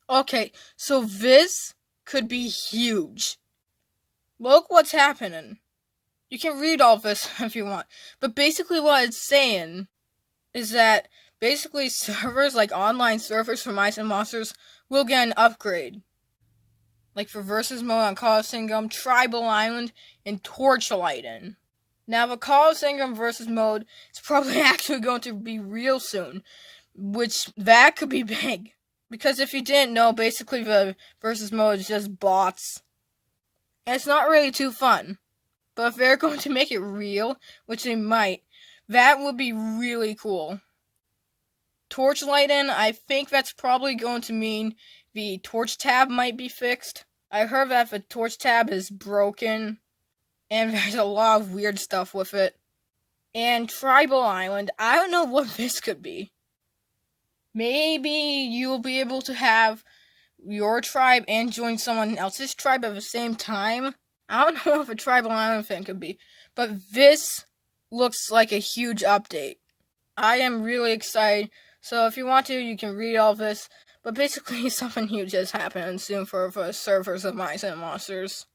Okay, so this could be huge. Look what's happening. You can read all this if you want. But basically what it's saying is that basically servers, like online servers for Mice and Monsters, will get an upgrade. Like for Versus Mode on Coliseum, Tribal Island, and Torchlighting. Now the Coliseum Versus Mode is probably actually going to be real soon, which that could be big. Because if you didn't know, basically the Versus Mode is just bots. And it's not really too fun. But if they're going to make it real, which they might, that would be really cool. Torchlighting, I think that's probably going to mean the torch tab might be fixed. I heard that the torch tab is broken, and there's a lot of weird stuff with it. And Tribal Island, I don't know what this could be. Maybe you'll be able to have your tribe and join someone else's tribe at the same time. I don't know if a Tribal Island thing could be, but this looks like a huge update. I am really excited, so if you want to, you can read all this, but basically something huge is happening soon for the servers of Mice and Monsters.